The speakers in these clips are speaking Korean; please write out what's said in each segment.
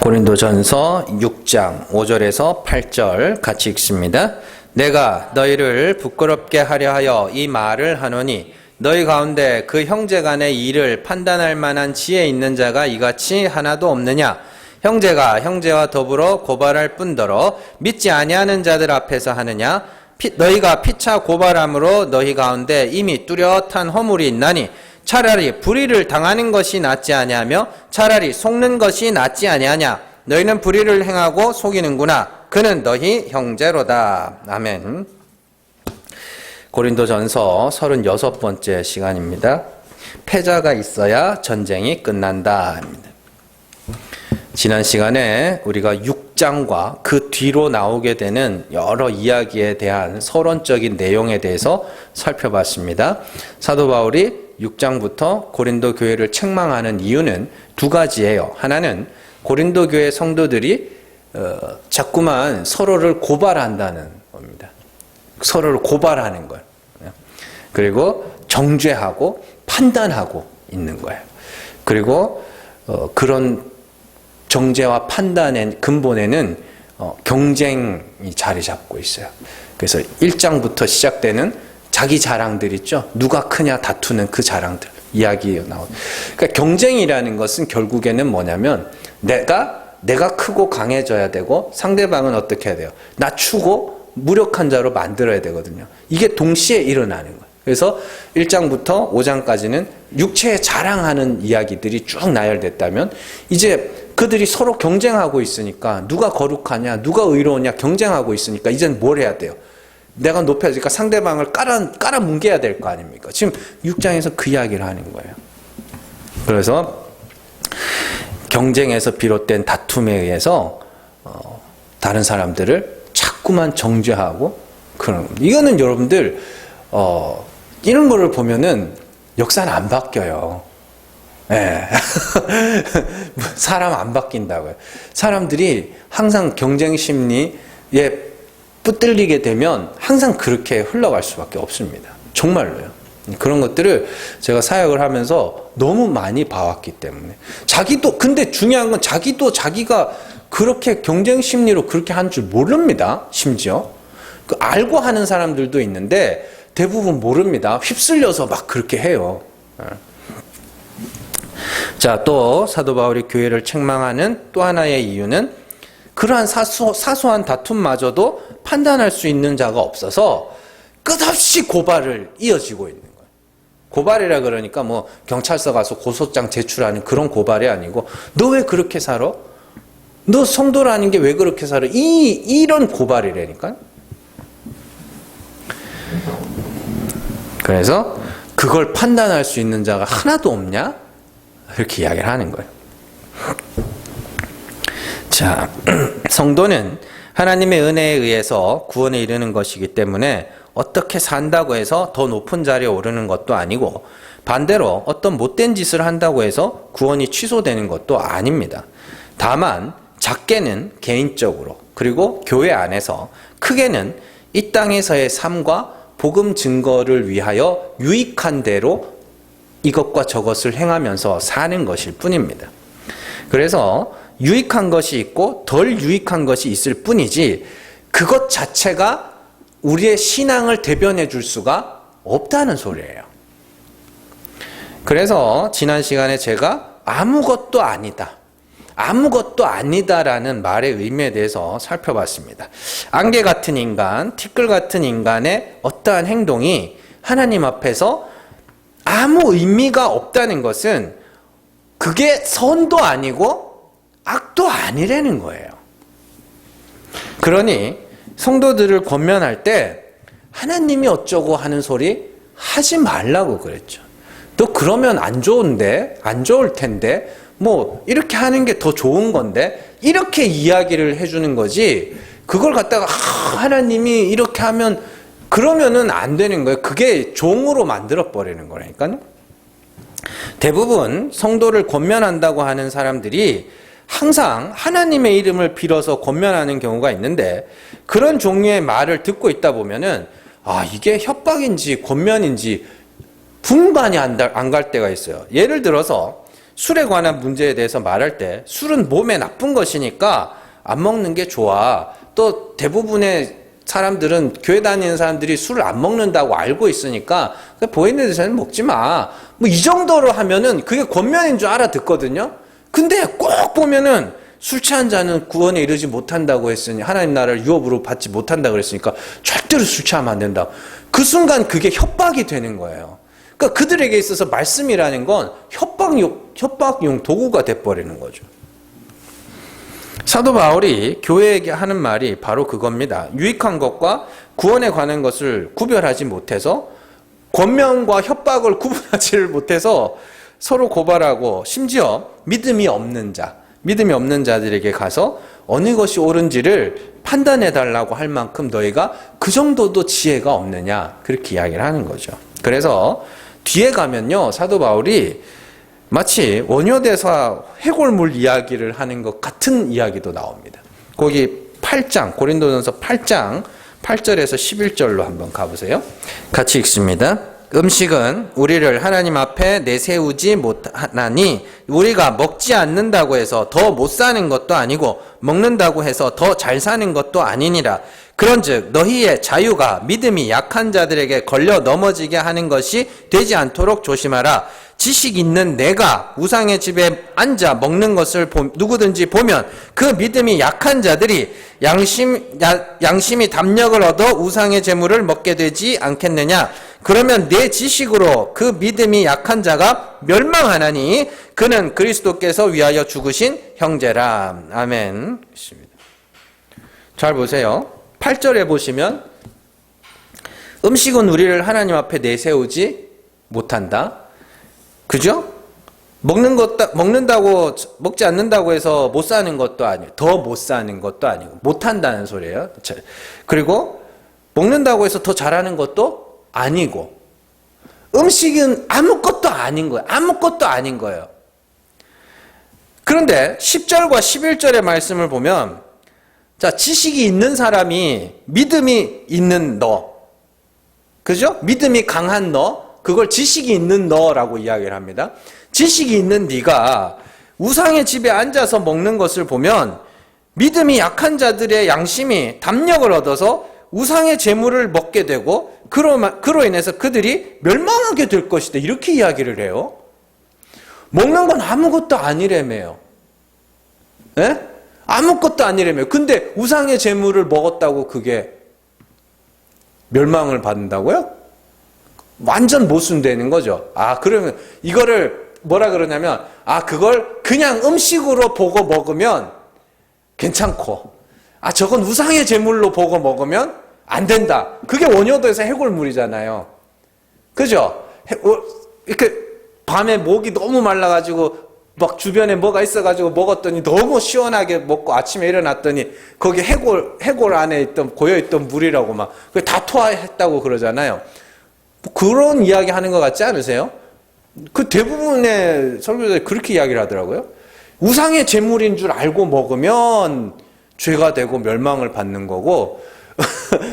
고린도전서 6장 5절에서 8절 같이 읽습니다. 내가 너희를 부끄럽게 하려 하여 이 말을 하노니 너희 가운데 그 형제간의 일을 판단할 만한 지혜 있는 자가 이같이 하나도 없느냐? 형제가 형제와 더불어 고발할 뿐더러 믿지 아니하는 자들 앞에서 하느냐? 너희가 피차 고발함으로 너희 가운데 이미 뚜렷한 허물이 있나니 차라리 불의를 당하는 것이 낫지 아니하며 차라리 속는 것이 낫지 아니하냐. 너희는 불의를 행하고 속이는구나. 그는 너희 형제로다. 아멘. 고린도전서 36번째 시간입니다. 패자가 있어야 전쟁이 끝난다. 지난 시간에 우리가 6장과 그 뒤로 나오게 되는 여러 이야기에 대한 서론적인 내용에 대해서 살펴봤습니다. 사도 바울이 6장부터 고린도 교회를 책망하는 이유는 두 가지예요. 하나는 고린도 교회 성도들이 자꾸만 서로를 고발한다는 겁니다. 서로를 고발하는 거예요. 그리고 정죄하고 판단하고 있는 거예요. 그리고 그런 정죄와 판단의 근본에는 경쟁이 자리 잡고 있어요. 그래서 1장부터 시작되는 자기 자랑들 있죠. 누가 크냐 다투는 그 자랑들 이야기 나오죠. 그러니까 경쟁이라는 것은 결국에는 뭐냐면 내가 크고 강해져야 되고 상대방은 어떻게 해야 돼요? 낮추고 무력한 자로 만들어야 되거든요. 이게 동시에 일어나는 거예요. 그래서 1장부터 5장까지는 육체에 자랑하는 이야기들이 쭉 나열됐다면 이제 그들이 서로 경쟁하고 있으니까 누가 거룩하냐 누가 의로우냐 경쟁하고 있으니까 이제는 뭘 해야 돼요? 내가 높여지니까 상대방을 깔아 뭉개야 될 거 아닙니까? 지금 6장에서 그 이야기를 하는 거예요. 그래서 경쟁에서 비롯된 다툼에 의해서 다른 사람들을 자꾸만 정죄하고 그런 겁니다. 이거는 여러분들 이런 거를 보면은 역사는 안 바뀌어요. 네. 사람 안 바뀐다고요. 사람들이 항상 경쟁 심리에 붙들리게 되면 항상 그렇게 흘러갈 수밖에 없습니다. 정말로요. 그런 것들을 제가 사역을 하면서 너무 많이 봐왔기 때문에 근데 중요한 건 자기가 그렇게 경쟁 심리로 그렇게 하는 줄 모릅니다. 심지어 알고 하는 사람들도 있는데 대부분 모릅니다. 휩쓸려서 막 그렇게 해요. 자, 또 사도 바울이 교회를 책망하는 또 하나의 이유는 그러한 사소한 다툼마저도 판단할 수 있는 자가 없어서 끝없이 고발을 이어지고 있는 거예요. 고발이라 그러니까 뭐 경찰서 가서 고소장 제출하는 그런 고발이 아니고 너 왜 그렇게 살아? 너 성도라는 게 왜 그렇게 살아? 이런 고발이라니까. 그래서 그걸 판단할 수 있는 자가 하나도 없냐? 이렇게 이야기를 하는 거예요. 자, 성도는 하나님의 은혜에 의해서 구원에 이르는 것이기 때문에 어떻게 산다고 해서 더 높은 자리에 오르는 것도 아니고 반대로 어떤 못된 짓을 한다고 해서 구원이 취소되는 것도 아닙니다. 다만 작게는 개인적으로 그리고 교회 안에서 크게는 이 땅에서의 삶과 복음 증거를 위하여 유익한 대로 이것과 저것을 행하면서 사는 것일 뿐입니다. 그래서 유익한 것이 있고 덜 유익한 것이 있을 뿐이지 그것 자체가 우리의 신앙을 대변해 줄 수가 없다는 소리예요. 그래서 지난 시간에 제가 아무것도 아니다라는 말의 의미에 대해서 살펴봤습니다. 안개 같은 인간, 티끌 같은 인간의 어떠한 행동이 하나님 앞에서 아무 의미가 없다는 것은 그게 선도 아니고 악도 아니라는 거예요. 그러니 성도들을 권면할 때 하나님이 어쩌고 하는 소리 하지 말라고 그랬죠. 너 그러면 안 좋을 텐데 뭐 이렇게 하는 게 더 좋은 건데 이렇게 이야기를 해주는 거지 그걸 갖다가 하나님이 이렇게 하면 그러면은 안 되는 거예요. 그게 종으로 만들어 버리는 거라니까요. 대부분 성도를 권면한다고 하는 사람들이 항상 하나님의 이름을 빌어서 권면하는 경우가 있는데 그런 종류의 말을 듣고 있다 보면은 이게 협박인지 권면인지 분간이 안 갈 때가 있어요. 예를 들어서 술에 관한 문제에 대해서 말할 때 술은 몸에 나쁜 것이니까 안 먹는 게 좋아. 또 대부분의 사람들은 교회 다니는 사람들이 술을 안 먹는다고 알고 있으니까 보이는 데서는 먹지 마. 뭐 이 정도로 하면은 그게 권면인 줄 알아듣거든요. 근데 꼭 보면은 술 취한 자는 구원에 이르지 못한다고 했으니 하나님 나라를 유업으로 받지 못한다고 그랬으니까 절대로 술 취하면 안 된다. 그 순간 그게 협박이 되는 거예요. 그러니까 그들에게 있어서 말씀이라는 건 협박용 도구가 돼버리는 거죠. 사도 바울이 교회에게 하는 말이 바로 그겁니다. 유익한 것과 구원에 관한 것을 구별하지 못해서 권면과 협박을 구분하지를 못해서 서로 고발하고 심지어 믿음이 없는 자들에게 가서 어느 것이 옳은지를 판단해 달라고 할 만큼 너희가 그 정도도 지혜가 없느냐 그렇게 이야기를 하는 거죠. 그래서 뒤에 가면요 사도 바울이 마치 원효대사 해골물 이야기를 하는 것 같은 이야기도 나옵니다. 거기 8장 고린도전서 8장 8절에서 11절로 한번 가보세요. 같이 읽습니다. 음식은 우리를 하나님 앞에 내세우지 못하나니 우리가 먹지 않는다고 해서 더 못 사는 것도 아니고 먹는다고 해서 더 잘 사는 것도 아니니라. 그런즉 너희의 자유가 믿음이 약한 자들에게 걸려 넘어지게 하는 것이 되지 않도록 조심하라. 지식 있는 내가 우상의 집에 앉아 먹는 것을 누구든지 보면 그 믿음이 약한 자들이 양심이 담력을 얻어 우상의 재물을 먹게 되지 않겠느냐. 그러면 내 지식으로 그 믿음이 약한 자가 멸망하나니 그는 그리스도께서 위하여 죽으신 형제라. 아멘. 잘 보세요. 8절에 보시면 음식은 우리를 하나님 앞에 내세우지 못한다. 그죠? 먹지 않는다고 해서 못 사는 것도 아니고, 더 못 사는 것도 아니고, 못 한다는 소리예요. 그리고 먹는다고 해서 더 잘하는 것도 아니고, 음식은 아무것도 아닌 거예요. 아무것도 아닌 거예요. 그런데 10절과 11절의 말씀을 보면, 자, 지식이 있는 사람이 믿음이 있는 너, 그죠? 믿음이 강한 너, 그걸 지식이 있는 너라고 이야기를 합니다. 지식이 있는 네가 우상의 집에 앉아서 먹는 것을 보면 믿음이 약한 자들의 양심이 담력을 얻어서 우상의 재물을 먹게 되고 그로 인해서 그들이 멸망하게 될 것이다. 이렇게 이야기를 해요. 먹는 건 아무것도 아니래매요. 예? 아무것도 아니래매요. 근데 우상의 재물을 먹었다고 그게 멸망을 받는다고요? 완전 모순되는 거죠. 아, 그러면 이거를 뭐라 그러냐면, 아, 그걸 그냥 음식으로 보고 먹으면 괜찮고, 아, 저건 우상의 제물로 보고 먹으면 안 된다. 그게 원효도에서 해골물이잖아요. 그죠? 이렇게 밤에 목이 너무 말라가지고 막 주변에 뭐가 있어가지고 먹었더니 너무 시원하게 먹고 아침에 일어났더니 거기 해골 안에 고여있던 물이라고 막 다 토했다고 그러잖아요. 그런 이야기 하는 것 같지 않으세요? 그 대부분의 설교자들이 그렇게 이야기를 하더라고요. 우상의 제물인 줄 알고 먹으면 죄가 되고 멸망을 받는 거고,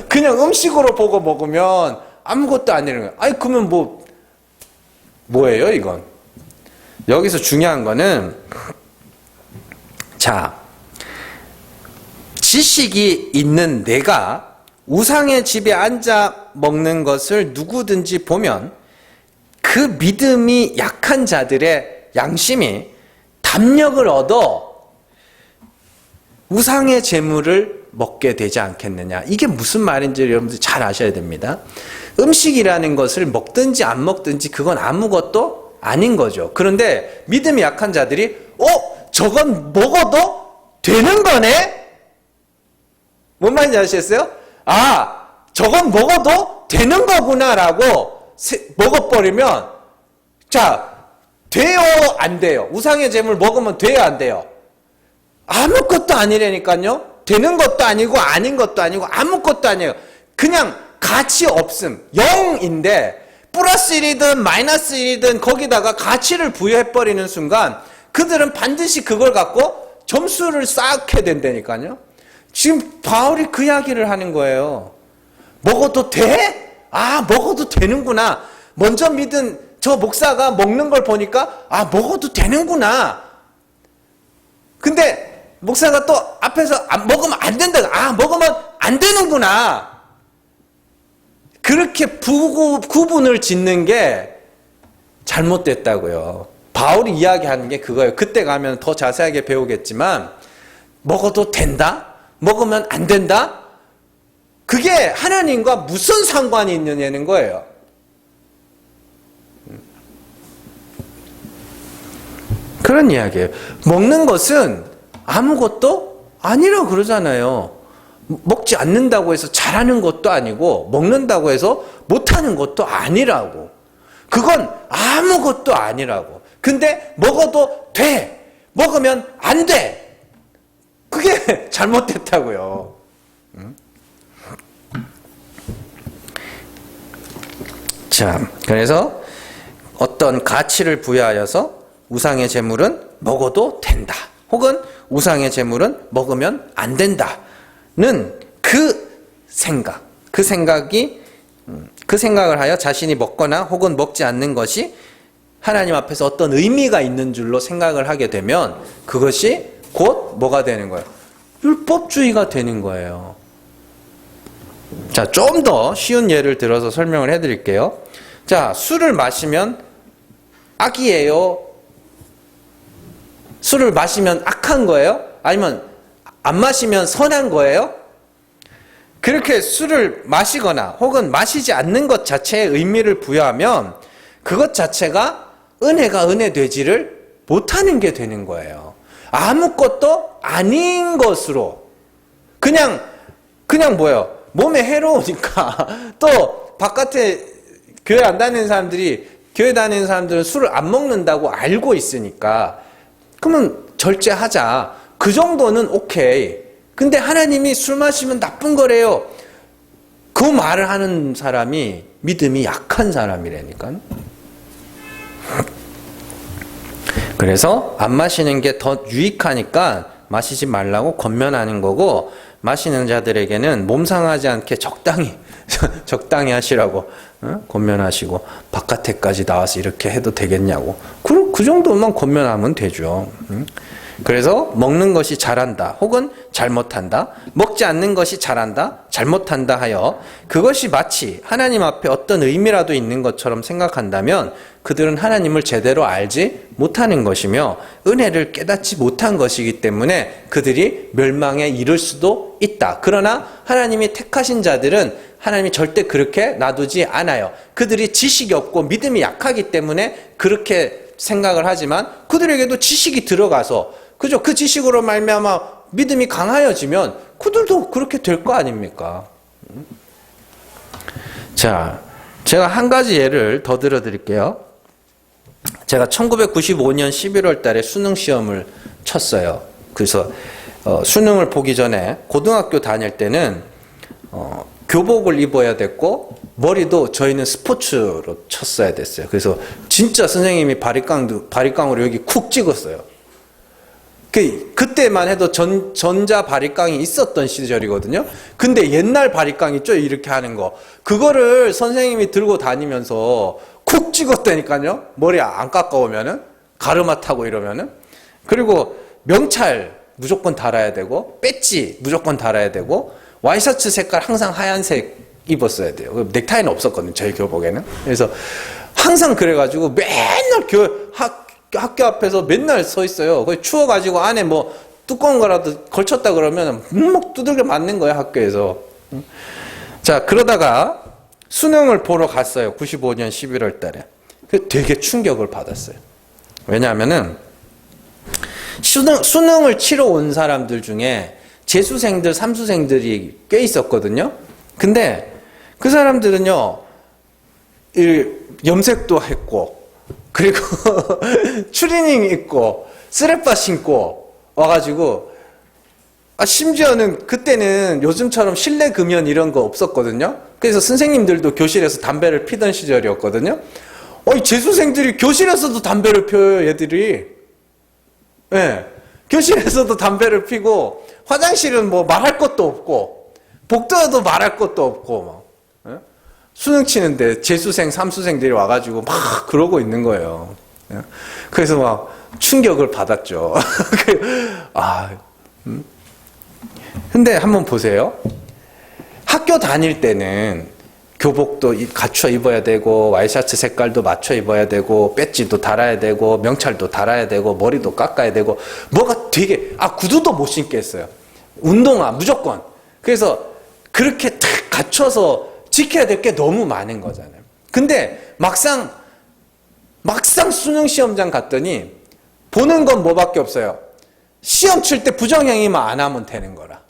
그냥 음식으로 보고 먹으면 아무것도 아니라는 거예요. 아니, 그러면 뭐예요, 이건? 여기서 중요한 거는, 자, 지식이 있는 내가 우상의 집에 앉아 먹는 것을 누구든지 보면 그 믿음이 약한 자들의 양심이 담력을 얻어 우상의 재물을 먹게 되지 않겠느냐. 이게 무슨 말인지 여러분들 잘 아셔야 됩니다. 음식이라는 것을 먹든지 안 먹든지 그건 아무것도 아닌 거죠. 그런데 믿음이 약한 자들이 저건 먹어도 되는 거네? 뭔 말인지 아시겠어요? 아, 저건 먹어도 되는 거구나라고 먹어버리면, 자, 돼요, 안 돼요? 우상의 재물 먹으면 돼요, 안 돼요? 아무것도 아니라니까요? 되는 것도 아니고 아닌 것도 아니고 아무것도 아니에요. 그냥 가치 없음, 0인데 플러스 1이든 마이너스 1이든 거기다가 가치를 부여해버리는 순간 그들은 반드시 그걸 갖고 점수를 쌓게 된다니까요. 지금 바울이 그 이야기를 하는 거예요. 먹어도 돼? 아, 먹어도 되는구나. 먼저 믿은 저 목사가 먹는 걸 보니까 아, 먹어도 되는구나. 근데 목사가 또 앞에서 먹으면 안 된다. 아, 먹으면 안 되는구나. 그렇게 구분을 짓는 게 잘못됐다고요. 바울이 이야기하는 게 그거예요. 그때 가면 더 자세하게 배우겠지만 먹어도 된다? 먹으면 안 된다? 그게 하나님과 무슨 상관이 있느냐는 거예요. 그런 이야기예요. 먹는 것은 아무것도 아니라고 그러잖아요. 먹지 않는다고 해서 잘하는 것도 아니고 먹는다고 해서 못하는 것도 아니라고. 그건 아무것도 아니라고. 근데 먹어도 돼. 먹으면 안 돼. 그게 잘못됐다고요. 자, 그래서 어떤 가치를 부여하여서 우상의 제물은 먹어도 된다. 혹은 우상의 제물은 먹으면 안 된다는 그 생각을 하여 자신이 먹거나 혹은 먹지 않는 것이 하나님 앞에서 어떤 의미가 있는 줄로 생각을 하게 되면 그것이 곧 뭐가 되는 거예요? 율법주의가 되는 거예요. 자, 좀 더 쉬운 예를 들어서 설명을 해드릴게요. 자, 술을 마시면 악이에요? 술을 마시면 악한 거예요? 아니면 안 마시면 선한 거예요? 그렇게 술을 마시거나 혹은 마시지 않는 것 자체에 의미를 부여하면 그것 자체가 은혜가 은혜 되지를 못하는 게 되는 거예요. 아무것도 아닌 것으로 그냥 뭐예요? 몸에 해로우니까 또 바깥에 교회 안 다니는 사람들이 교회 다니는 사람들은 술을 안 먹는다고 알고 있으니까 그러면 절제하자. 그 정도는 오케이. 근데 하나님이 술 마시면 나쁜 거래요. 그 말을 하는 사람이 믿음이 약한 사람이라니까. 그래서 안 마시는 게 더 유익하니까 마시지 말라고 권면하는 거고 마시는 자들에게는 몸 상하지 않게 적당히 하시라고 권면하시고 바깥에까지 나와서 이렇게 해도 되겠냐고. 그 정도만 권면하면 되죠. 그래서 먹는 것이 잘한다 혹은 잘못한다, 먹지 않는 것이 잘한다 잘못한다 하여 그것이 마치 하나님 앞에 어떤 의미라도 있는 것처럼 생각한다면 그들은 하나님을 제대로 알지 못하는 것이며 은혜를 깨닫지 못한 것이기 때문에 그들이 멸망에 이를 수도 있다. 그러나 하나님이 택하신 자들은 하나님이 절대 그렇게 놔두지 않아요. 그들이 지식이 없고 믿음이 약하기 때문에 그렇게 생각을 하지만 그들에게도 지식이 들어가서 그죠? 그 지식으로 말미암아 믿음이 강하여지면 그들도 그렇게 될 거 아닙니까? 자, 제가 한 가지 예를 더 들어드릴게요. 제가 1995년 11월 달에 수능 시험을 쳤어요. 그래서 수능을 보기 전에 고등학교 다닐 때는 교복을 입어야 됐고 머리도 저희는 스포츠로 쳤어야 됐어요. 그래서 진짜 선생님이 바리깡으로 여기 쿡 찍었어요. 그때만 해도 전자 바리깡이 있었던 시절이거든요. 근데 옛날 바리깡 있죠? 이렇게 하는 거. 그거를 선생님이 들고 다니면서 쿡 찍었다니까요. 머리 안 깎아오면은. 가르마 타고 이러면은. 그리고 명찰 무조건 달아야 되고, 배지 무조건 달아야 되고, 와이셔츠 색깔 항상 하얀색 입었어야 돼요. 넥타이는 없었거든요. 저희 교복에는. 그래서 항상 그래가지고 맨날 학교 앞에서 맨날 서 있어요. 거의 추워가지고 안에 뭐 두꺼운 거라도 걸쳤다 그러면 묵묵 두들겨 맞는 거예요, 학교에서. 자, 그러다가 수능을 보러 갔어요. 95년 11월 달에. 되게 충격을 받았어요. 왜냐하면은 수능을 치러 온 사람들 중에 재수생들, 삼수생들이 꽤 있었거든요. 근데 그 사람들은요, 염색도 했고, 그리고 추리닝 입고 쓰레빠 신고 와가지고 심지어는 그때는 요즘처럼 실내 금연 이런 거 없었거든요. 그래서 선생님들도 교실에서 담배를 피던 시절이었거든요. 이 재수생들이 교실에서도 담배를 펴요, 얘들이. 네. 교실에서도 담배를 피고 화장실은 뭐 말할 것도 없고 복도에도 말할 것도 없고 막. 네? 수능 치는데 재수생, 삼수생들이 와가지고 막 그러고 있는 거예요. 그래서 막 충격을 받았죠. 근데 한번 보세요. 학교 다닐 때는 교복도 갖춰 입어야 되고, 와이셔츠 색깔도 맞춰 입어야 되고, 배지도 달아야 되고, 명찰도 달아야 되고, 머리도 깎아야 되고, 뭐가 되게, 구두도 못 신겠어요. 운동화 무조건. 그래서 그렇게 탁 갖춰서 지켜야 될 게 너무 많은 거잖아요. 근데 막상 수능 시험장 갔더니 보는 건 뭐밖에 없어요. 시험 칠 때 부정행위만 안 하면 되는 거라.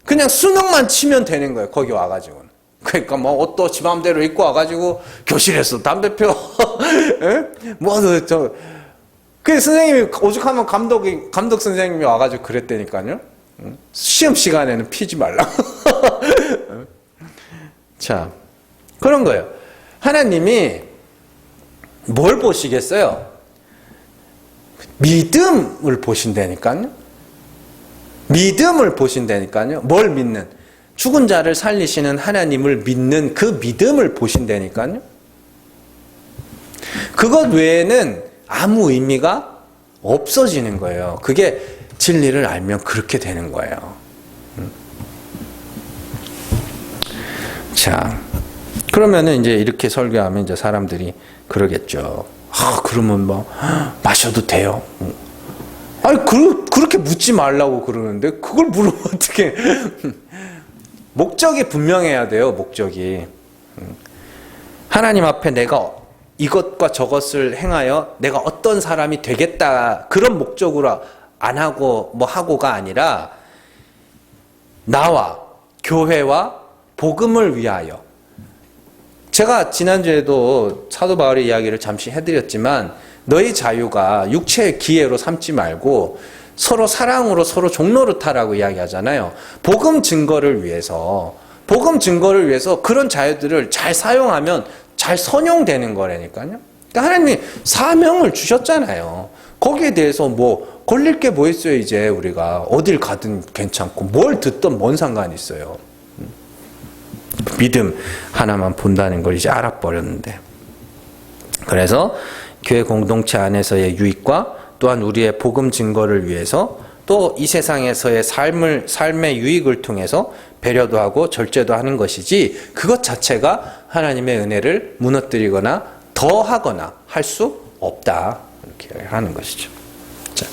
그냥 수능만 치면 되는 거예요. 거기 와가지고는. 그러니까 뭐 옷도 지 맘대로 입고 와가지고 교실에서 담배 펴. 그 선생님이 오죽하면 감독 선생님이 와가지고 그랬다니까요. 시험 시간에는 피지 말라고. 자, 그런 거예요. 하나님이 뭘 보시겠어요? 믿음을 보신다니까요. 믿음을 보신다니까요. 뭘 믿는? 죽은 자를 살리시는 하나님을 믿는 그 믿음을 보신다니까요. 그것 외에는 아무 의미가 없어지는 거예요. 그게 진리를 알면 그렇게 되는 거예요. 자, 그러면은 이제 이렇게 설교하면 이제 사람들이 그러겠죠. 그러면 뭐 마셔도 돼요? 아니 그렇게 묻지 말라고 그러는데 그걸 물으면 어떻게? 목적이 분명해야 돼요. 목적이. 하나님 앞에 내가 이것과 저것을 행하여 내가 어떤 사람이 되겠다 그런 목적으로 안 하고 뭐 하고가 아니라 나와 교회와 복음을 위하여. 제가 지난주에도 사도 바울의 이야기를 잠시 해드렸지만 너희 자유가 육체의 기회로 삼지 말고 서로 사랑으로 서로 종노릇하라고 이야기하잖아요. 복음 증거를 위해서 그런 자유들을 잘 사용하면 잘 선용되는 거라니까요. 그러니까 하나님이 사명을 주셨잖아요. 거기에 대해서 뭐 걸릴 게 뭐 있어요. 이제 우리가 어딜 가든 괜찮고 뭘 듣든 뭔 상관이 있어요. 믿음 하나만 본다는 걸 이제 알아버렸는데, 그래서 교회 공동체 안에서의 유익과 또한 우리의 복음 증거를 위해서 또 이 세상에서의 삶의 유익을 통해서 배려도 하고 절제도 하는 것이지 그것 자체가 하나님의 은혜를 무너뜨리거나 더하거나 할 수 없다, 이렇게 하는 것이죠. 자,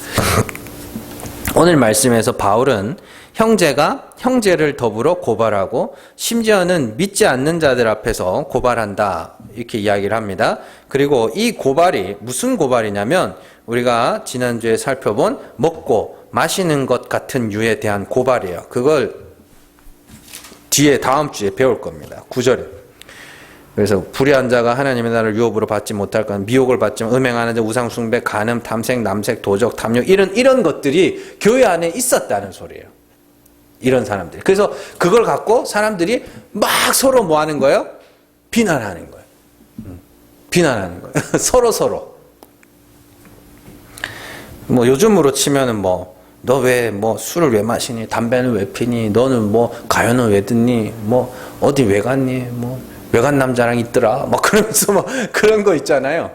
오늘 말씀에서 바울은 형제가 형제를 더불어 고발하고 심지어는 믿지 않는 자들 앞에서 고발한다, 이렇게 이야기를 합니다. 그리고 이 고발이 무슨 고발이냐면 우리가 지난주에 살펴본 먹고 마시는 것 같은 유에 대한 고발이에요. 그걸 뒤에 다음 주에 배울 겁니다. 9절에. 그래서 불의한 자가 하나님의 나라를 유업으로 받지 못할 건 미혹을 받지만 음행하는 자, 우상 숭배, 간음, 탐색, 남색, 도적, 탐욕 이런 것들이 교회 안에 있었다는 소리예요. 이런 사람들이. 그래서 그걸 갖고 사람들이 막 서로 뭐 하는 거예요? 비난하는 거예요. 비난하는 거예요. 서로. 뭐 요즘으로 치면은 뭐 너 왜 뭐 술을 왜 마시니? 담배는 왜 피니? 너는 뭐 가요는 왜 듣니? 뭐 어디 왜 갔니? 뭐 외간 남자랑 있더라. 막 그러면서 뭐 그런 거 있잖아요.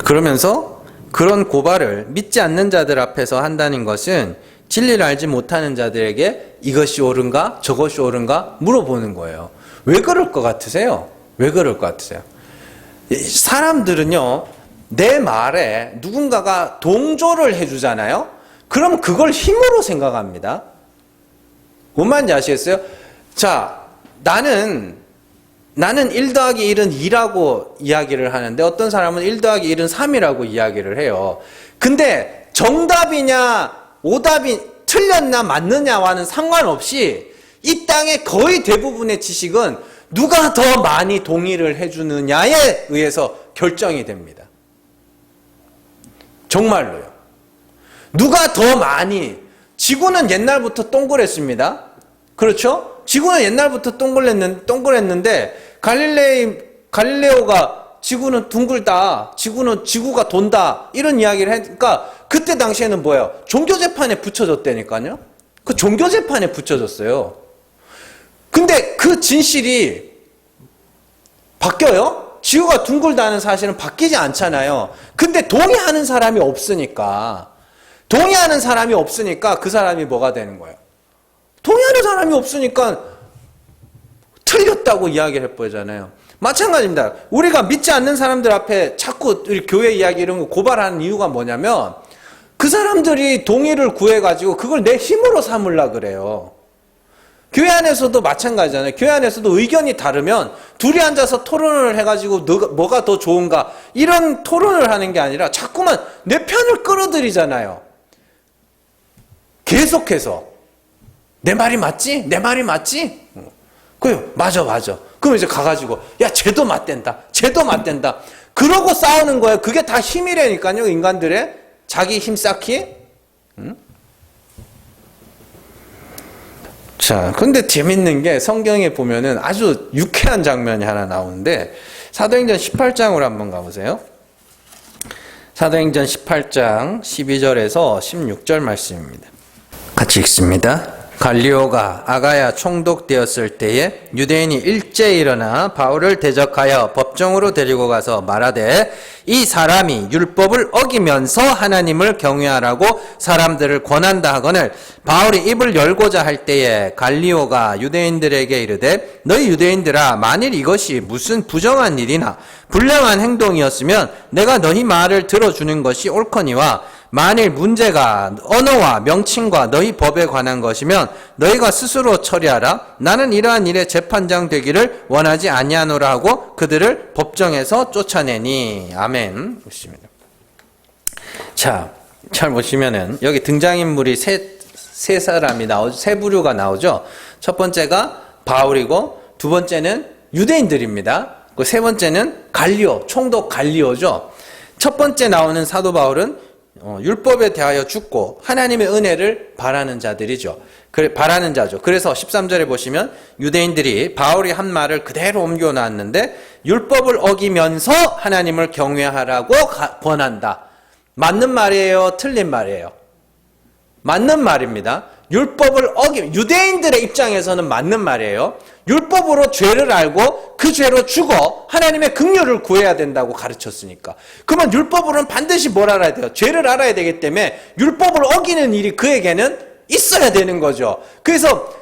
그러면서 그런 고발을 믿지 않는 자들 앞에서 한다는 것은 진리를 알지 못하는 자들에게 이것이 옳은가 저것이 옳은가 물어보는 거예요. 왜 그럴 것 같으세요? 사람들은요, 내 말에 누군가가 동조를 해주잖아요. 그럼 그걸 힘으로 생각합니다. 뭔 말인지 아시겠어요? 자, 나는 1 더하기 1은 2라고 이야기를 하는데 어떤 사람은 1 더하기 1은 3이라고 이야기를 해요. 근데 정답이냐 오답이 틀렸나 맞느냐와는 상관없이 이 땅의 거의 대부분의 지식은 누가 더 많이 동의를 해주느냐에 의해서 결정이 됩니다. 정말로요. 누가 더 많이. 지구는 옛날부터 동그랬습니다. 그렇죠? 지구는 옛날부터 동그랬는데 갈릴레오가 지구는 둥글다, 지구가 돈다 이런 이야기를 하니까 그때 당시에는 뭐예요? 종교재판에 붙여졌다니까요. 그 종교재판에 붙여졌어요. 근데 그 진실이 바뀌어요? 지구가 둥글다는 사실은 바뀌지 않잖아요. 근데 동의하는 사람이 없으니까 그 사람이 뭐가 되는 거예요? 동의하는 사람이 없으니까 틀렸다고 이야기를 해버리잖아요. 마찬가지입니다. 우리가 믿지 않는 사람들 앞에 자꾸 교회 이야기 이런 거 고발하는 이유가 뭐냐면 그 사람들이 동의를 구해가지고 그걸 내 힘으로 삼으려고 그래요. 교회 안에서도 마찬가지잖아요. 교회 안에서도 의견이 다르면 둘이 앉아서 토론을 해가지고 뭐가 더 좋은가 이런 토론을 하는 게 아니라 자꾸만 내 편을 끌어들이잖아요. 계속해서 내 말이 맞지? 내 말이 맞지? 그래요. 맞아. 그럼 이제 가가지고 야 쟤도 맞댄다. 그러고 싸우는 거예요. 그게 다 힘이라니까요. 인간들의 자기 힘 쌓기. 자, 근데 재밌는 게 성경에 보면은 아주 유쾌한 장면이 하나 나오는데 사도행전 18장으로 한번 가보세요. 사도행전 18장 12절에서 16절 말씀입니다. 같이 읽습니다. 갈리오가 아가야 총독되었을 때에 유대인이 일제히 일어나 바울을 대적하여 법정으로 데리고 가서 말하되 이 사람이 율법을 어기면서 하나님을 경외하라고 사람들을 권한다 하거늘 바울이 입을 열고자 할 때에 갈리오가 유대인들에게 이르되 너희 유대인들아 만일 이것이 무슨 부정한 일이나 불량한 행동이었으면 내가 너희 말을 들어주는 것이 옳거니와 만일 문제가 언어와 명칭과 너희 법에 관한 것이면 너희가 스스로 처리하라. 나는 이러한 일에 재판장 되기를 원하지 아니하노라 하고 그들을 법정에서 쫓아내니. 아멘. 보십니다. 자, 잘 보시면은 여기 등장인물이 세 사람이 나오죠. 세 부류가 나오죠. 첫 번째가 바울이고 두 번째는 유대인들입니다. 그 세 번째는 갈리오, 총독 갈리오죠. 첫 번째 나오는 사도 바울은 율법에 대하여 죽고 하나님의 은혜를 바라는 자들이죠. 바라는 자죠. 그래서 13절에 보시면 유대인들이 바울이 한 말을 그대로 옮겨놨는데 율법을 어기면서 하나님을 경외하라고 권한다. 맞는 말이에요? 틀린 말이에요? 맞는 말입니다. 율법을 유대인들의 입장에서는 맞는 말이에요. 율법으로 죄를 알고 그 죄로 죽어 하나님의 긍휼을 구해야 된다고 가르쳤으니까. 그러면 율법으로는 반드시 뭘 알아야 돼요? 죄를 알아야 되기 때문에 율법을 어기는 일이 그에게는 있어야 되는 거죠. 그래서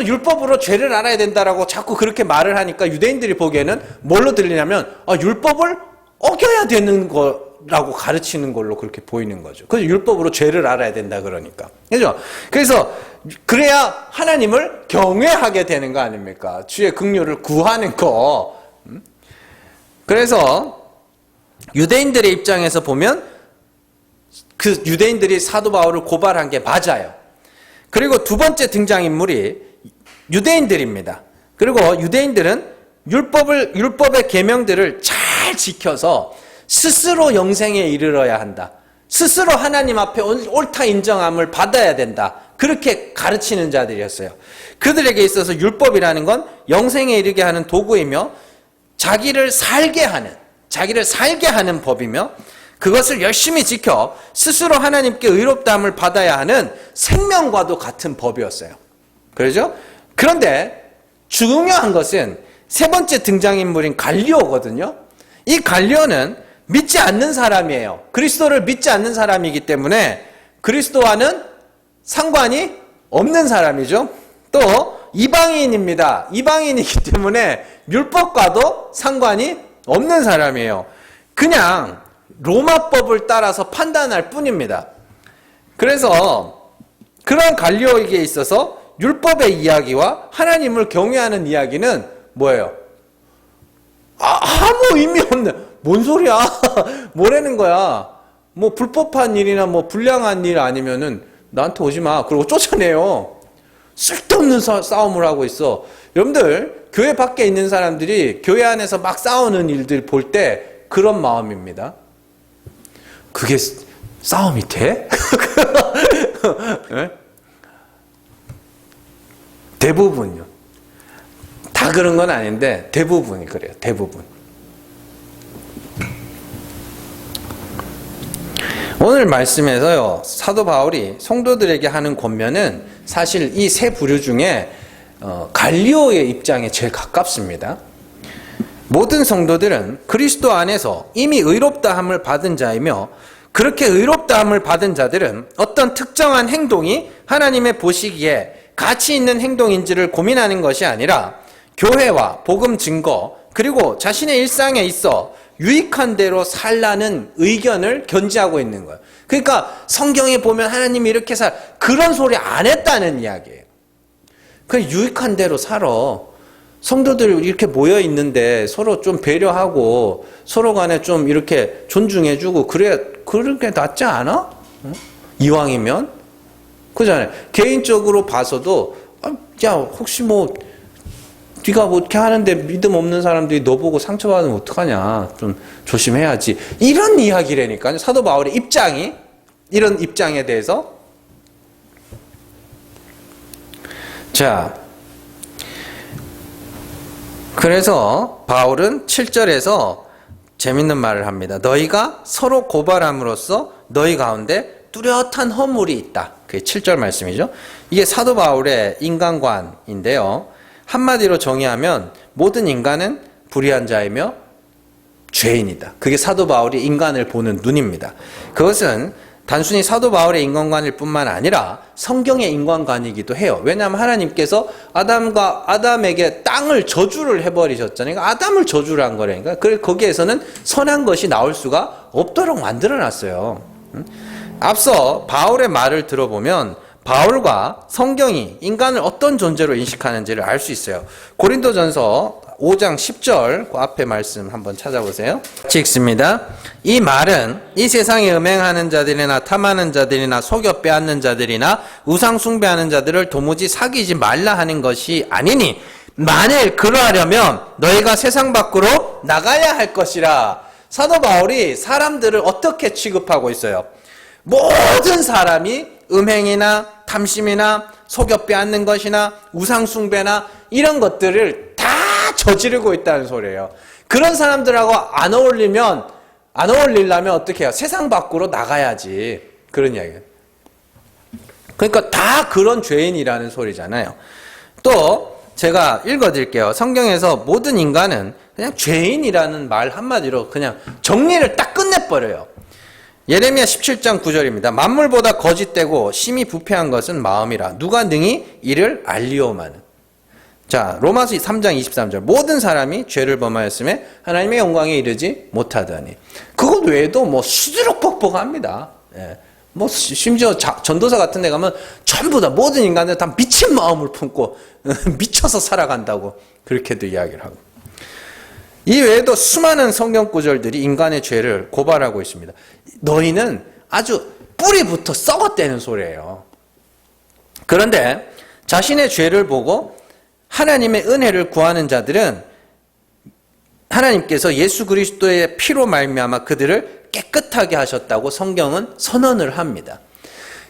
율법으로 죄를 알아야 된다라고 자꾸 그렇게 말을 하니까 유대인들이 보기에는 뭘로 들리냐면 율법을 어겨야 되는 거라고 가르치는 걸로 그렇게 보이는 거죠. 그래서 율법으로 죄를 알아야 된다 그러니까. 그죠? 그래서 그래야 하나님을 경외하게 되는 거 아닙니까? 주의 긍휼을 구하는 거. 그래서 유대인들의 입장에서 보면 그 유대인들이 사도 바울을 고발한 게 맞아요. 그리고 두 번째 등장인물이 유대인들입니다. 그리고 유대인들은 율법의 계명들을 잘 지켜서 스스로 영생에 이르러야 한다. 스스로 하나님 앞에 옳다 인정함을 받아야 된다. 그렇게 가르치는 자들이었어요. 그들에게 있어서 율법이라는 건 영생에 이르게 하는 도구이며 자기를 살게 하는 법이며 그것을 열심히 지켜 스스로 하나님께 의롭다함을 받아야 하는 생명과도 같은 법이었어요. 그렇죠? 그런데 중요한 것은 세 번째 등장인물인 갈리오거든요. 이 갈리오는 믿지 않는 사람이에요. 그리스도를 믿지 않는 사람이기 때문에 그리스도와는 상관이 없는 사람이죠. 또 이방인입니다. 이방인이기 때문에 율법과도 상관이 없는 사람이에요. 그냥 로마법을 따라서 판단할 뿐입니다. 그래서 그런 갈리오에게 있어서 율법의 이야기와 하나님을 경외하는 이야기는 뭐예요? 아무 의미 없는, 뭔 소리야? 뭐라는 거야? 뭐 불법한 일이나 뭐 불량한 일 아니면은 나한테 오지 마. 그러고 쫓아내요. 쓸데없는 싸움을 하고 있어. 여러분들, 교회 밖에 있는 사람들이 교회 안에서 막 싸우는 일들 볼 때 그런 마음입니다. 그게 싸움이 돼? 네? 대부분요. 다 그런 건 아닌데 대부분이 그래요. 대부분. 오늘 말씀에서요, 사도 바울이 성도들에게 하는 권면은 사실 이 세 부류 중에 갈리오의 입장에 제일 가깝습니다. 모든 성도들은 그리스도 안에서 이미 의롭다함을 받은 자이며, 그렇게 의롭다함을 받은 자들은 어떤 특정한 행동이 하나님의 보시기에 가치 있는 행동인지를 고민하는 것이 아니라 교회와 복음 증거, 그리고 자신의 일상에 있어 유익한 대로 살라는 의견을 견지하고 있는 거예요. 그러니까 성경에 보면 하나님이 이렇게 그런 소리 안 했다는 이야기예요. 그냥 유익한 대로 살아. 성도들 이렇게 모여 있는데 서로 좀 배려하고 서로 간에 좀 이렇게 존중해주고 그런 게 낫지 않아? 이왕이면? 그잖아요. 개인적으로 봐서도 야 혹시 뭐 네가 뭐 이렇게 하는데 믿음 없는 사람들이 너 보고 상처받으면 어떡하냐. 좀 조심해야지. 이런 이야기라니까요. 사도 바울의 입장이 이런 입장에 대해서. 자, 그래서 바울은 7절에서 재밌는 말을 합니다. 너희가 서로 고발함으로써 너희 가운데 뚜렷한 허물이 있다. 그게 7절 말씀이죠. 이게 사도 바울의 인간관인데요. 한마디로 정의하면 모든 인간은 불의한 자이며 죄인이다. 그게 사도 바울이 인간을 보는 눈입니다. 그것은 단순히 사도 바울의 인간관일 뿐만 아니라 성경의 인간관이기도 해요. 왜냐하면 하나님께서 아담에게 땅을 저주를 해버리셨잖아요. 그러니까 아담을 저주를 한 거라니까. 그래서 거기에서는 선한 것이 나올 수가 없도록 만들어놨어요. 앞서 바울의 말을 들어보면 바울과 성경이 인간을 어떤 존재로 인식하는지를 알 수 있어요. 고린도전서 5장 10절 그 앞에 말씀 한번 찾아보세요. 같이 읽습니다. 이 말은 이 세상에 음행하는 자들이나 탐하는 자들이나 속여 빼앗는 자들이나 우상 숭배하는 자들을 도무지 사귀지 말라 하는 것이 아니니 만일 그러하려면 너희가 세상 밖으로 나가야 할 것이라. 사도 바울이 사람들을 어떻게 취급하고 있어요? 모든 사람이 음행이나 탐심이나 속여 빼앗는 것이나 우상 숭배나 이런 것들을 다 저지르고 있다는 소리예요. 그런 사람들하고 안 어울리려면 어떻게 해요? 세상 밖으로 나가야지. 그런 이야기예요. 그러니까 다 그런 죄인이라는 소리잖아요. 또 제가 읽어드릴게요. 성경에서 모든 인간은 그냥 죄인이라는 말 한마디로 그냥 정리를 딱 끝내버려요. 예레미야 17장 9절입니다. 만물보다 거짓되고 심히 부패한 것은 마음이라 누가 능히 이를 알리오마는. 자, 로마서 3장 23절. 모든 사람이 죄를 범하였음에 하나님의 영광에 이르지 못하더니. 그것 외에도 뭐 수두룩뻑뻑합니다. 예. 뭐 심지어 전도사 같은 데 가면 전부 다 모든 인간들 다 미친 마음을 품고 미쳐서 살아간다고 그렇게도 이야기를 하고. 이 외에도 수많은 성경 구절들이 인간의 죄를 고발하고 있습니다. 너희는 아주 뿌리부터 썩었다는 소리예요. 그런데 자신의 죄를 보고 하나님의 은혜를 구하는 자들은 하나님께서 예수 그리스도의 피로 말미암아 그들을 깨끗하게 하셨다고 성경은 선언을 합니다.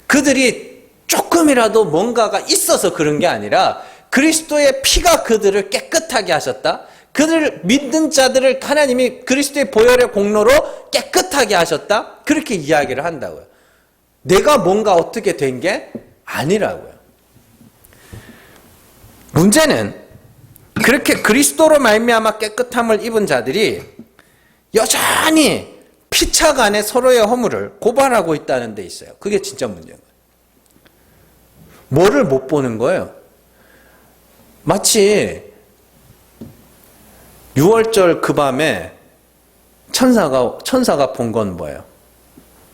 그들이 조금이라도 뭔가가 있어서 그런 게 아니라 그리스도의 피가 그들을 깨끗하게 하셨다. 그들을 믿는 자들을 하나님이 그리스도의 보혈의 공로로 깨끗하게 하셨다. 그렇게 이야기를 한다고요. 내가 뭔가 어떻게 된 게 아니라고요. 문제는 그렇게 그리스도로 말미암아 깨끗함을 입은 자들이 여전히 피차간에 서로의 허물을 고발하고 있다는 데 있어요. 그게 진짜 문제인 거예요. 뭐를 못 보는 거예요? 마치 6월절 그 밤에 천사가 본 건 뭐예요?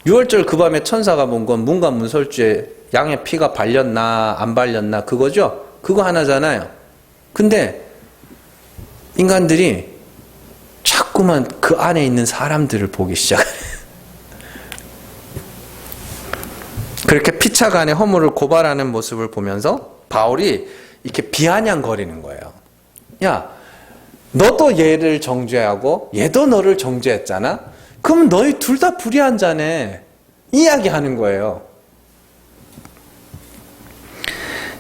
6월절 그 밤에 천사가 본 건 문과 문설주에 양의 피가 발렸나 안 발렸나 그거죠? 그거 하나잖아요. 근데 인간들이 자꾸만 그 안에 있는 사람들을 보기 시작해요. 그렇게 피차간의 허물을 고발하는 모습을 보면서 바울이 이렇게 비아냥거리는 거예요. 야, 너도 얘를 정죄하고 얘도 너를 정죄했잖아? 그럼 너희 둘 다 불의한 자네. 이야기하는 거예요.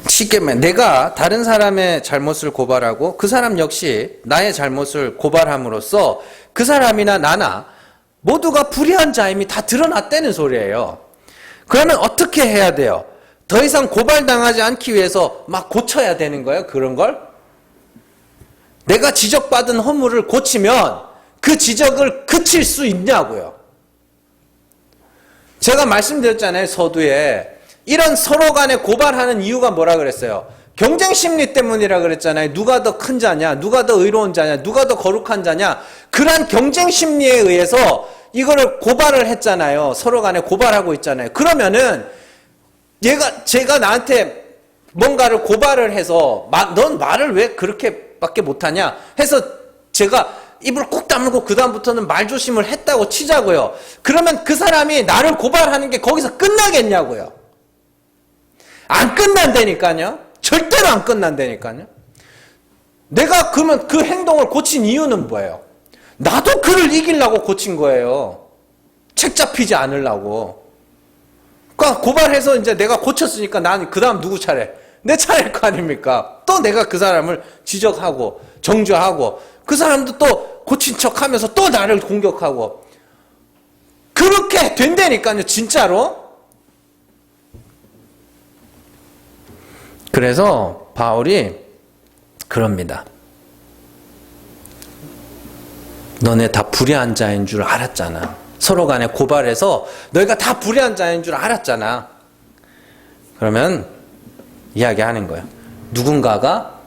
쉽게 말해 내가 다른 사람의 잘못을 고발하고 그 사람 역시 나의 잘못을 고발함으로써 그 사람이나 나나 모두가 불의한 자임이 다 드러났다는 소리예요. 그러면 어떻게 해야 돼요? 더 이상 고발당하지 않기 위해서 막 고쳐야 되는 거예요, 그런 걸? 내가 지적받은 허물을 고치면 그 지적을 그칠 수 있냐고요. 제가 말씀드렸잖아요, 서두에. 이런 서로 간에 고발하는 이유가 뭐라 그랬어요? 경쟁 심리 때문이라 그랬잖아요. 누가 더 큰 자냐, 누가 더 의로운 자냐, 누가 더 거룩한 자냐. 그러한 경쟁 심리에 의해서 이거를 고발을 했잖아요. 서로 간에 고발하고 있잖아요. 그러면은 제가 나한테 뭔가를 고발을 해서 넌 말을 왜 그렇게밖에 못하냐 해서 제가 입을 꾹 다물고 그 다음부터는 말조심을 했다고 치자고요. 그러면 그 사람이 나를 고발하는 게 거기서 끝나겠냐고요. 안 끝난다니까요. 절대로 안 끝난다니까요. 내가 그러면 그 행동을 고친 이유는 뭐예요? 나도 그를 이기려고 고친 거예요. 책 잡히지 않으려고. 그러니까 고발해서 이제 내가 고쳤으니까 난 그 다음 누구 차례? 내 차례일 거 아닙니까? 또 내가 그 사람을 지적하고 정죄하고 그 사람도 또 고친 척하면서 또 나를 공격하고 그렇게 된다니까요, 진짜로. 그래서 바울이 그럽니다. 너네 다 불의한 자인 줄 알았잖아. 서로 간에 고발해서 너희가 다 불의한 자인 줄 알았잖아. 그러면 이야기하는 거예요. 누군가가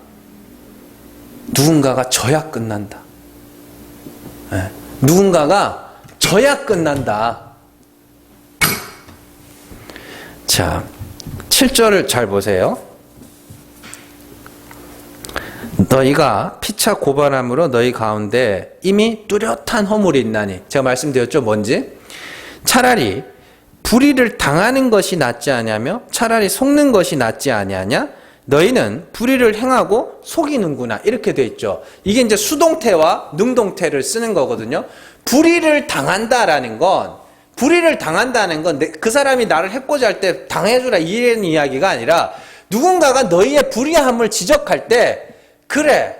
져야 끝난다. 네. 누군가가 져야 끝난다. 자, 7절을 잘 보세요. 너희가 피차 고발함으로 너희 가운데 이미 뚜렷한 허물이 있나니. 제가 말씀드렸죠, 뭔지. 차라리 불의를 당하는 것이 낫지 아니하며 차라리 속는 것이 낫지 아니하냐? 너희는 불의를 행하고 속이는구나. 이렇게 돼 있죠. 이게 이제 수동태와 능동태를 쓰는 거거든요. 불의를 당한다는 건 그 사람이 나를 해코지 할 때 당해주라 이런 이야기가 아니라 누군가가 너희의 불의함을 지적할 때 그래,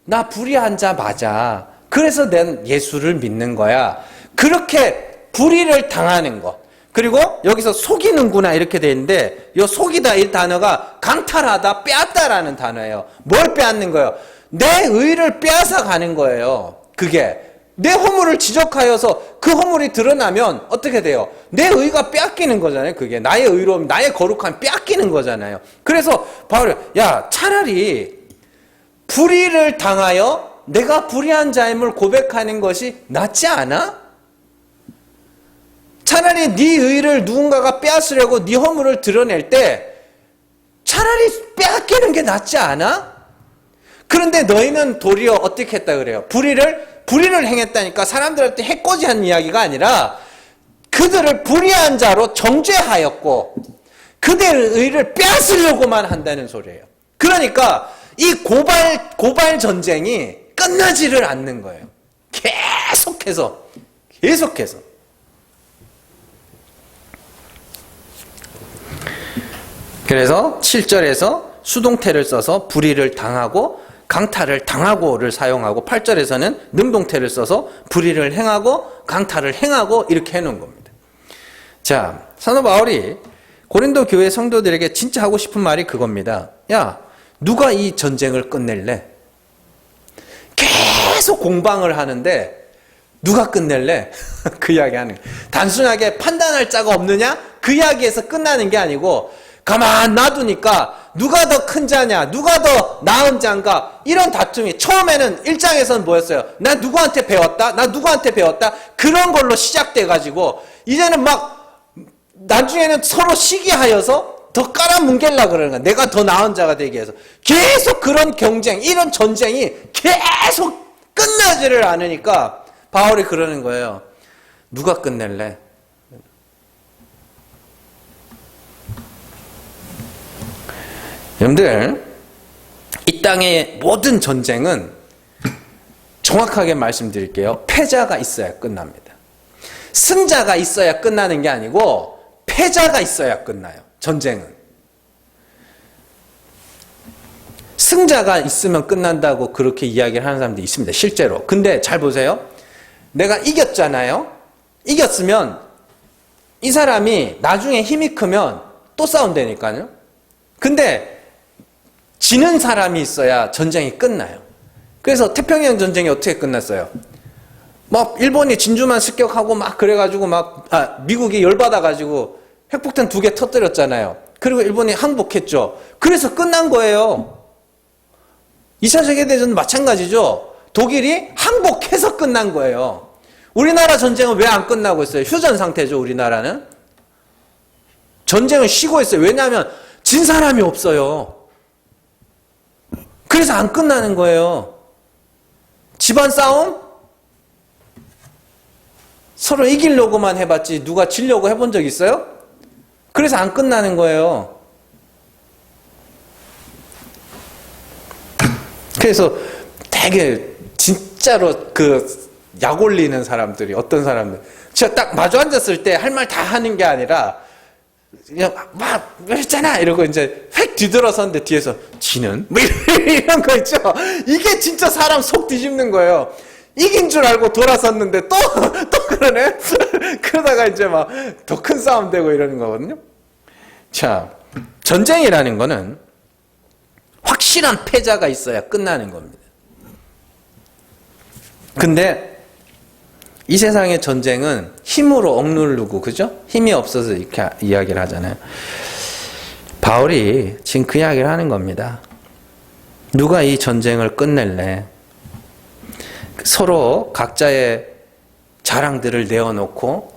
나 불의한 자 맞아. 그래서 난 예수를 믿는 거야. 그렇게 불의를 당하는 거. 그리고 여기서 속이는구나 이렇게 돼 있는데 이 속이다 이 단어가 강탈하다, 빼앗다라는 단어예요. 뭘 빼앗는 거예요? 내 의를 빼앗아 가는 거예요. 그게 내 허물을 지적하여서 그 허물이 드러나면 어떻게 돼요? 내 의가 빼앗기는 거잖아요. 그게 나의 의로움, 나의 거룩함 빼앗기는 거잖아요. 그래서 바울이 야, 차라리 불의를 당하여 내가 불의한 자임을 고백하는 것이 낫지 않아? 차라리 네 의를 누군가가 빼앗으려고 네 허물을 드러낼 때 차라리 빼앗기는 게 낫지 않아? 그런데 너희는 도리어 어떻게 했다 그래요? 불의를 행했다니까. 사람들한테 해코지한 이야기가 아니라 그들을 불의한 자로 정죄하였고 그들의 의를 빼앗으려고만 한다는 소리예요. 그러니까 이 고발 전쟁이 끝나지를 않는 거예요. 계속해서. 그래서 7절에서 수동태를 써서 불의를 당하고 강탈을 당하고를 사용하고 8절에서는 능동태를 써서 불의를 행하고 강탈을 행하고 이렇게 해놓은 겁니다. 자, 사도 바울이 고린도 교회 성도들에게 진짜 하고 싶은 말이 그겁니다. 야, 누가 이 전쟁을 끝낼래? 계속 공방을 하는데 누가 끝낼래? 그 이야기 하는 거예요. 단순하게 판단할 자가 없느냐? 그 이야기에서 끝나는 게 아니고 가만 놔두니까 누가 더 큰 자냐, 누가 더 나은 자인가 이런 다툼이 처음에는 1장에서는 뭐였어요? 나 누구한테 배웠다? 그런 걸로 시작돼가지고 이제는 막 나중에는 서로 시기하여서 더 깔아뭉개려고 그러는 거야. 내가 더 나은 자가 되기 위해서. 계속 그런 경쟁, 이런 전쟁이 계속 끝나지를 않으니까 바울이 그러는 거예요. 누가 끝낼래? 여러분들, 이 땅의 모든 전쟁은 정확하게 말씀드릴게요. 패자가 있어야 끝납니다. 승자가 있어야 끝나는 게 아니고 패자가 있어야 끝나요. 전쟁은. 승자가 있으면 끝난다고 그렇게 이야기를 하는 사람들이 있습니다. 실제로. 근데 잘 보세요. 내가 이겼잖아요. 이겼으면 이 사람이 나중에 힘이 크면 또 싸운다니까요. 근데 지는 사람이 있어야 전쟁이 끝나요. 그래서 태평양 전쟁이 어떻게 끝났어요? 막 일본이 진주만 습격하고 막 그래가지고 미국이 열받아가지고 핵폭탄 2개 터뜨렸잖아요. 그리고 일본이 항복했죠. 그래서 끝난 거예요. 2차 세계대전도 마찬가지죠. 독일이 항복해서 끝난 거예요. 우리나라 전쟁은 왜 안 끝나고 있어요? 휴전 상태죠, 우리나라는. 전쟁을 쉬고 있어요. 왜냐하면 진 사람이 없어요. 그래서 안 끝나는 거예요. 집안 싸움? 서로 이기려고만 해봤지 누가 지려고 해본 적 있어요? 그래서 안 끝나는 거예요. 그래서 되게 진짜로 약 올리는 사람들이 어떤 사람들 제가 딱 마주 앉았을 때 할 말 다 하는 게 아니라 그냥 막 했잖아 이러고 이제 획 뒤돌아섰는데 뒤에서 지는 뭐 이런 거 있죠. 이게 진짜 사람 속 뒤집는 거예요. 이긴 줄 알고 돌아섰는데 또 그러네. 그러다가 이제 막 더 큰 싸움 되고 이러는 거거든요. 자, 전쟁이라는 거는 확실한 패자가 있어야 끝나는 겁니다. 근데 이 세상의 전쟁은 힘으로 억누르고, 그죠? 힘이 없어서 이렇게 이야기를 하잖아요. 바울이 지금 그 이야기를 하는 겁니다. 누가 이 전쟁을 끝낼래? 서로 각자의 자랑들을 내어놓고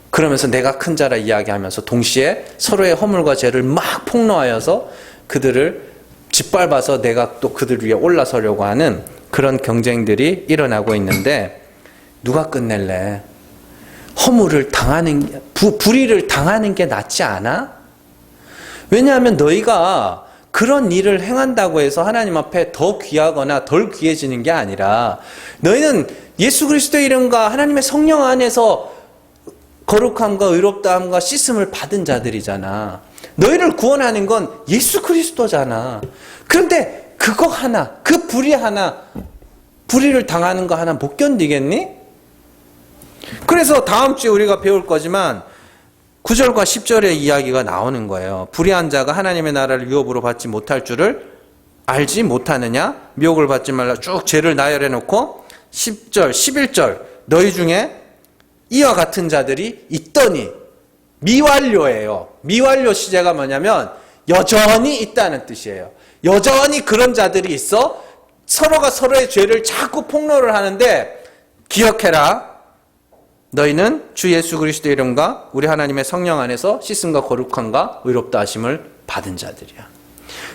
그러면서 내가 큰 자라 이야기하면서 동시에 서로의 허물과 죄를 막 폭로하여서 그들을 짓밟아서 내가 또 그들 위에 올라서려고 하는 그런 경쟁들이 일어나고 있는데 누가 끝낼래? 허물을 당하는, 불의를 당하는 게 낫지 않아? 왜냐하면 너희가 그런 일을 행한다고 해서 하나님 앞에 더 귀하거나 덜 귀해지는 게 아니라 너희는 예수 그리스도의 이름과 하나님의 성령 안에서 거룩함과 의롭다함과 씻음을 받은 자들이잖아. 너희를 구원하는 건 예수 그리스도잖아. 그런데 그거 하나, 그 불의 하나, 불의를 당하는 거 하나 못 견디겠니? 그래서 다음 주에 우리가 배울 거지만 9절과 10절의 이야기가 나오는 거예요. 불의한 자가 하나님의 나라를 유업으로 받지 못할 줄을 알지 못하느냐? 미혹을 받지 말라. 쭉 죄를 나열해 놓고 10절, 11절 너희 중에 이와 같은 자들이 있더니 미완료예요. 미완료 시제가 뭐냐면 여전히 있다는 뜻이에요. 여전히 그런 자들이 있어. 서로가 서로의 죄를 자꾸 폭로를 하는데 기억해라. 너희는 주 예수 그리스도의 이름과 우리 하나님의 성령 안에서 씻음과 거룩함과 의롭다 하심을 받은 자들이야.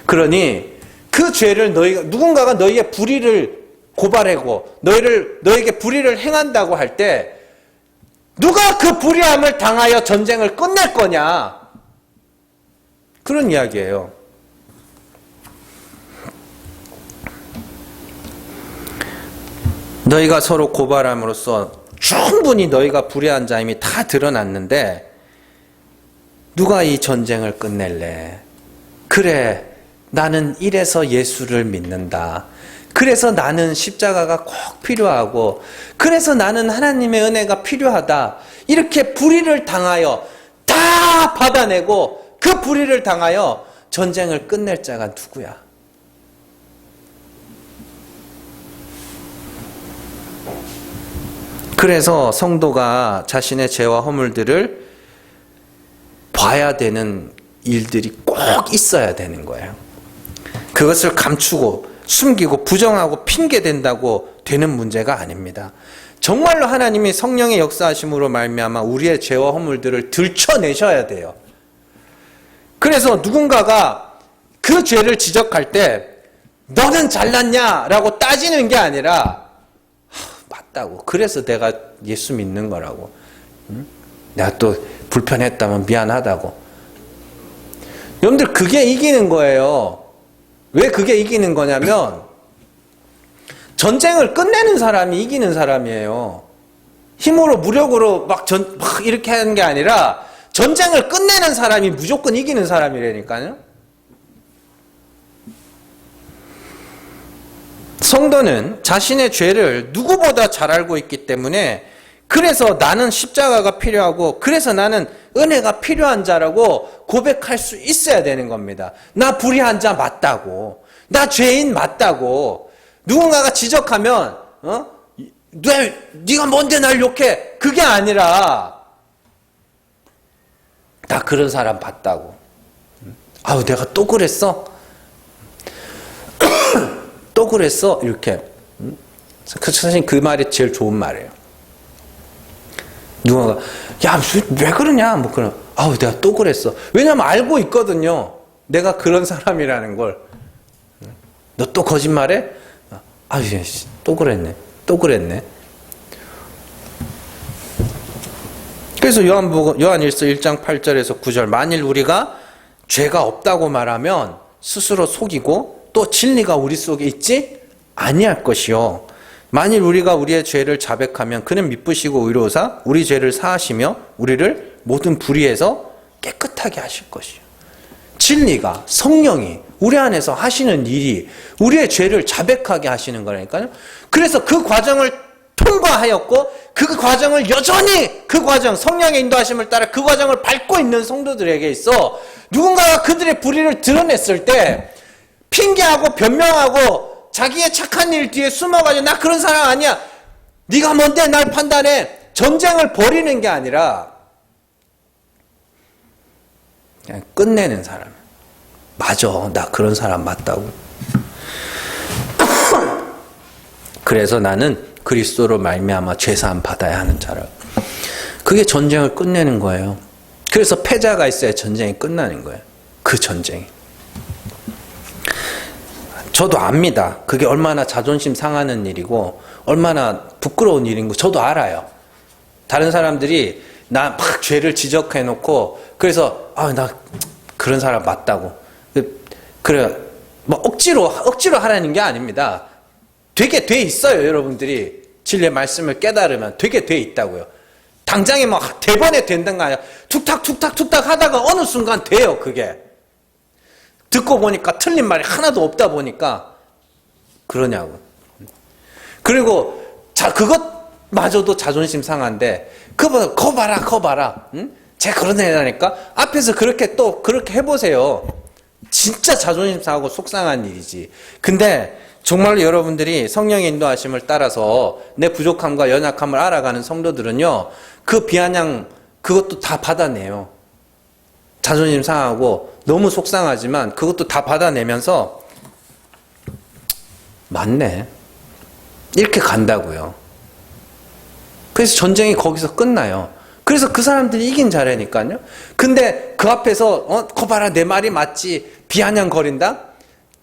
그러니 그 죄를 누군가가 너희의 불의를 고발하고 너에게 불의를 행한다고 할 때 누가 그 불의함을 당하여 전쟁을 끝낼 거냐? 그런 이야기예요. 너희가 서로 고발함으로써 충분히 너희가 불의한 자임이 다 드러났는데 누가 이 전쟁을 끝낼래? 그래, 나는 이래서 예수를 믿는다. 그래서 나는 십자가가 꼭 필요하고 그래서 나는 하나님의 은혜가 필요하다. 이렇게 불의를 당하여 다 받아내고 그 불의를 당하여 전쟁을 끝낼 자가 누구야? 그래서 성도가 자신의 죄와 허물들을 봐야 되는 일들이 꼭 있어야 되는 거예요. 그것을 감추고 숨기고 부정하고 핑계댄다고 되는 문제가 아닙니다. 정말로 하나님이 성령의 역사하심으로 말미암아 우리의 죄와 허물들을 들춰내셔야 돼요. 그래서 누군가가 그 죄를 지적할 때 너는 잘났냐라고 따지는 게 아니라 맞다고. 그래서 내가 예수 믿는 거라고. 내가 또 불편했다면 미안하다고. 여러분들 그게 이기는 거예요. 왜 그게 이기는 거냐면 전쟁을 끝내는 사람이 이기는 사람이에요. 힘으로 무력으로 막 이렇게 하는 게 아니라 전쟁을 끝내는 사람이 무조건 이기는 사람이라니까요. 성도는 자신의 죄를 누구보다 잘 알고 있기 때문에 그래서 나는 십자가가 필요하고 그래서 나는 은혜가 필요한 자라고 고백할 수 있어야 되는 겁니다. 나 불의한 자 맞다고. 나 죄인 맞다고. 누군가가 지적하면 네가 뭔데 날 욕해? 그게 아니라 나 그런 사람 봤다고. 아우 내가 또 그랬어? 또 그랬어? 이렇게. 사실 그 말이 제일 좋은 말이에요. 누군가가 야 왜 그러냐 뭐 그런. 아우 내가 또 그랬어. 왜냐면 알고 있거든요. 내가 그런 사람이라는 걸. 너 또 거짓말해? 아유 또 그랬네. 또 그랬네. 그래서 요한일서 1장 8절에서 9절 만일 우리가 죄가 없다고 말하면 스스로 속이고 또 진리가 우리 속에 있지 아니할 것이요. 만일 우리가 우리의 죄를 자백하면 그는 미쁘시고 의로우사 우리 죄를 사하시며 우리를 모든 불의에서 깨끗하게 하실 것이요. 진리가 성령이 우리 안에서 하시는 일이 우리의 죄를 자백하게 하시는 거라니까요. 그래서 그 과정을 통과하였고 그 과정을 여전히 그 과정 성령의 인도하심을 따라 그 과정을 밟고 있는 성도들에게 있어 누군가가 그들의 불의를 드러냈을 때 핑계하고 변명하고 자기의 착한 일 뒤에 숨어가지고 나 그런 사람 아니야. 네가 뭔데 날 판단해. 전쟁을 벌이는 게 아니라 그냥 끝내는 사람. 맞아. 나 그런 사람 맞다고. 그래서 나는 그리스도로 말미암아 죄사함 받아야 하는 자라고. 그게 전쟁을 끝내는 거예요. 그래서 패자가 있어야 전쟁이 끝나는 거예요. 그 전쟁이. 저도 압니다. 그게 얼마나 자존심 상하는 일이고 얼마나 부끄러운 일인 거 저도 알아요. 다른 사람들이 나 막 죄를 지적해놓고 그래서 나 그런 사람 맞다고. 그래 뭐 억지로 하라는 게 아닙니다. 되게 돼 있어요. 여러분들이 진리의 말씀을 깨달으면 되게 돼 있다고요. 당장에 막 대번에 된다는 거 아니야. 툭탁 하다가 어느 순간 돼요. 그게. 듣고 보니까 틀린 말이 하나도 없다 그러냐고. 그리고 그것마저도 자존심 상한데 거 봐라. 응? 쟤 그런 애라니까. 앞에서 그렇게 해보세요. 진짜 자존심 상하고 속상한 일이지. 근데 정말로 여러분들이 성령의 인도하심을 따라서 내 부족함과 연약함을 알아가는 성도들은요. 그 비아냥 그것도 다 받아내요. 자존심 상하고 너무 속상하지만 그것도 다 받아내면서 맞네. 이렇게 간다고요. 그래서 전쟁이 거기서 끝나요. 그래서 그 사람들이 이긴 자라니까요. 근데 그 앞에서 거 봐라 내 말이 맞지 비아냥거린다?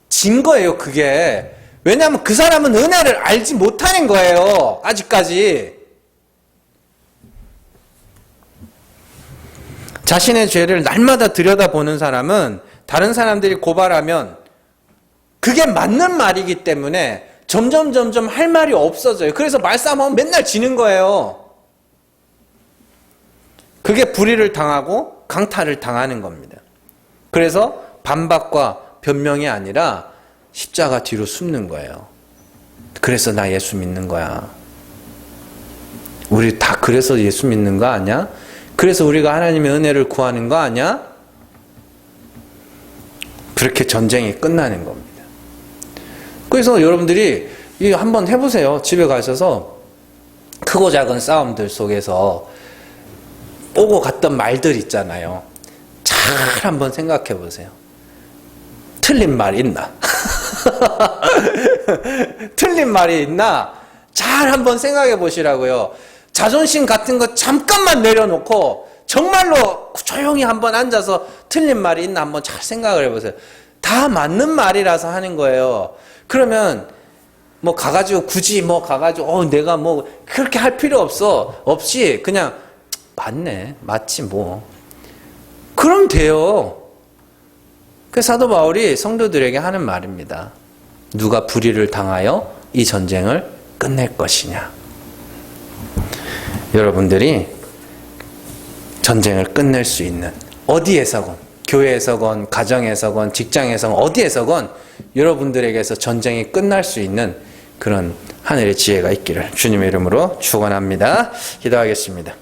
진 거예요 그게. 왜냐하면 그 사람은 은혜를 알지 못하는 거예요. 아직까지. 자신의 죄를 날마다 들여다보는 사람은 다른 사람들이 고발하면 그게 맞는 말이기 때문에 점점 할 말이 없어져요. 그래서 말싸움하면 맨날 지는 거예요. 그게 불의를 당하고 강탈을 당하는 겁니다. 그래서 반박과 변명이 아니라 십자가 뒤로 숨는 거예요. 그래서 나 예수 믿는 거야. 우리 다 그래서 예수 믿는 거 아니야? 그래서 우리가 하나님의 은혜를 구하는 거 아니야? 그렇게 전쟁이 끝나는 겁니다. 그래서 여러분들이 한번 해보세요. 집에 가셔서 크고 작은 싸움들 속에서 오고 갔던 말들 있잖아요. 잘 한번 생각해 보세요. 틀린 말 있나? 틀린 말이 있나? 잘 한번 생각해 보시라고요. 자존심 같은 거 잠깐만 내려놓고 정말로 조용히 한번 앉아서 틀린 말이 있나 한번 잘 생각을 해보세요. 다 맞는 말이라서 하는 거예요. 그러면 뭐 가가지고 굳이 뭐 가가지고 내가 뭐 그렇게 할 필요 없이 그냥 맞네 맞지 뭐 그럼 돼요. 그 사도 바울이 성도들에게 하는 말입니다. 누가 불의를 당하여 이 전쟁을 끝낼 것이냐. 여러분들이 전쟁을 끝낼 수 있는 어디에서건 교회에서건 가정에서건 직장에서건 어디에서건 여러분들에게서 전쟁이 끝날 수 있는 그런 하늘의 지혜가 있기를 주님의 이름으로 축원합니다. 기도하겠습니다.